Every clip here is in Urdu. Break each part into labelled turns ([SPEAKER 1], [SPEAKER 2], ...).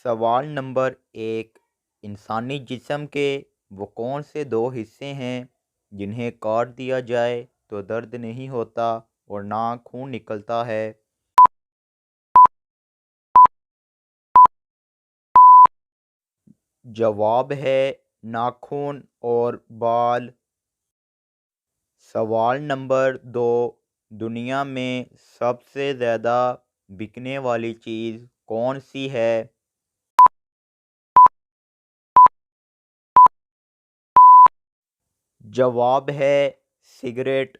[SPEAKER 1] سوال نمبر 1، انسانی جسم کے وہ کون سے دو حصے ہیں جنہیں کاٹ دیا جائے تو درد نہیں ہوتا اور نہ خون نکلتا ہے؟ جواب ہے ناخن اور بال۔ سوال نمبر 2، دنیا میں سب سے زیادہ بکنے والی چیز کون سی ہے؟ جواب ہے سگریٹ۔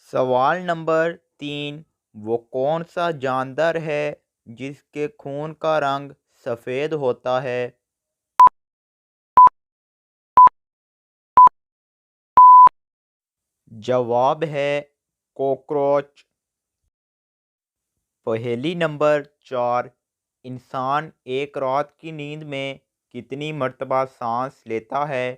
[SPEAKER 1] سوال نمبر 3، وہ کون سا جاندار ہے جس کے خون کا رنگ سفید ہوتا ہے؟ جواب ہے کوکروچ۔ پہیلی نمبر 4، انسان ایک رات کی نیند میں کتنی مرتبہ سانس لیتا ہے؟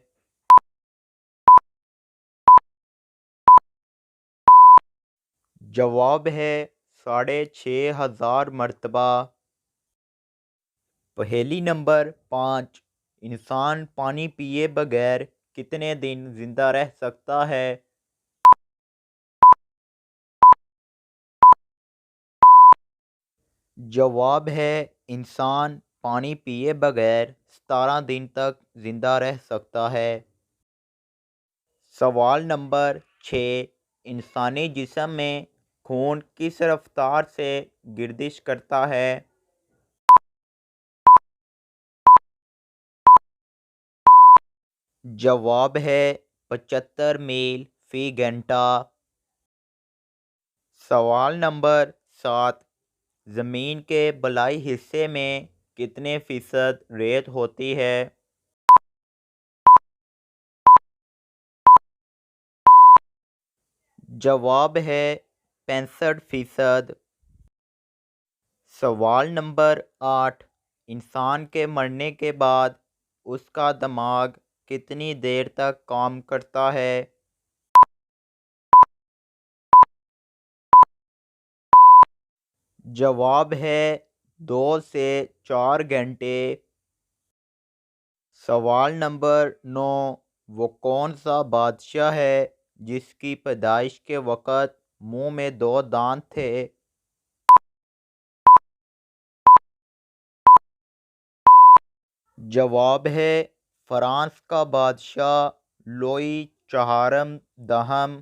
[SPEAKER 1] جواب ہے 6500 مرتبہ۔ پہیلی نمبر 5، انسان پانی پیے بغیر کتنے دن زندہ رہ سکتا ہے؟ جواب ہے انسان پانی پیے بغیر 17 دن تک زندہ رہ سکتا ہے۔ سوال نمبر 6، انسانی جسم میں خون کس رفتار سے گردش کرتا ہے؟ جواب ہے 75 میل فی گھنٹہ۔ سوال نمبر 7، زمین کے بالائی حصے میں کتنے فیصد ریت ہوتی ہے؟ جواب ہے 65%۔ سوال نمبر 8، انسان کے مرنے کے بعد اس کا دماغ کتنی دیر تک کام کرتا ہے؟ جواب ہے 2 سے 4 گھنٹے۔ سوال نمبر 9، وہ کون سا بادشاہ ہے جس کی پیدائش کے وقت منہ میں 2 دانت تھے؟ جواب ہے فرانس کا بادشاہ لوئی چہارم دہم۔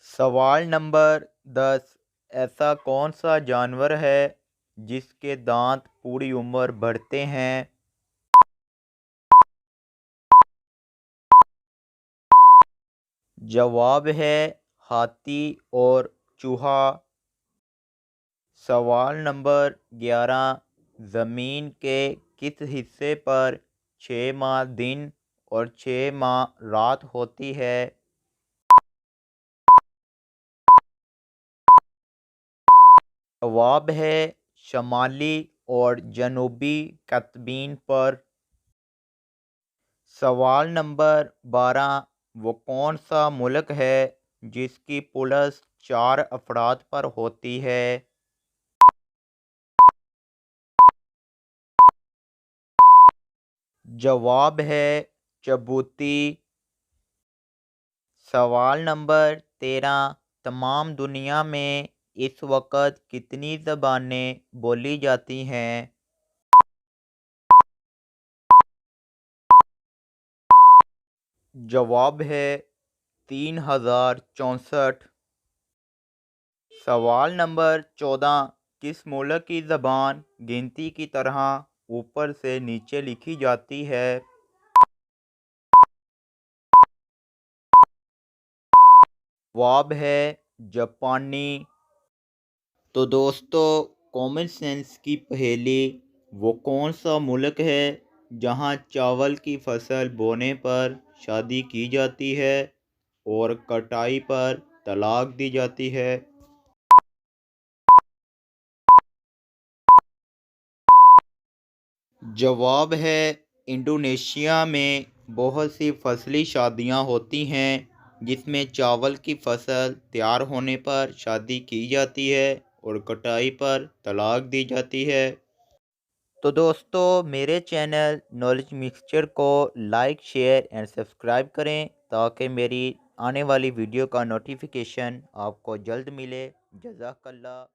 [SPEAKER 1] سوال نمبر 10، ایسا کون سا جانور ہے جس کے دانت پوری عمر بڑھتے ہیں؟ جواب ہے ہاتھی اور چوہا۔ سوال نمبر 11، زمین کے کس حصے پر 6 ماہ دن اور 6 ماہ رات ہوتی ہے؟ جواب ہے شمالی اور جنوبی قطبین پر۔ سوال نمبر 12، وہ کون سا ملک ہے جس کی پولیس 4 افراد پر ہوتی ہے؟ جواب ہے جبوتی۔ سوال نمبر 13، تمام دنیا میں اس وقت کتنی زبانیں بولی جاتی ہیں؟ جواب ہے 3064۔ سوال نمبر 14، کس ملک کی زبان گنتی کی طرح اوپر سے نیچے لکھی جاتی ہے؟ جواب ہے جاپانی۔ تو دوستو، کامن سینس کی پہیلی، وہ کون سا ملک ہے جہاں چاول کی فصل بونے پر شادی کی جاتی ہے اور کٹائی پر طلاق دی جاتی ہے؟ جواب ہے انڈونیشیا میں بہت سی فصلی شادیاں ہوتی ہیں جس میں چاول کی فصل تیار ہونے پر شادی کی جاتی ہے اور کٹائی پر طلاق دی جاتی ہے۔ تو دوستو میرے چینل نالج مکسچر کو لائک شیئر اینڈ سبسکرائب کریں تاکہ میری آنے والی ویڈیو کا نوٹیفیکیشن آپ کو جلد ملے۔ جزاک اللہ۔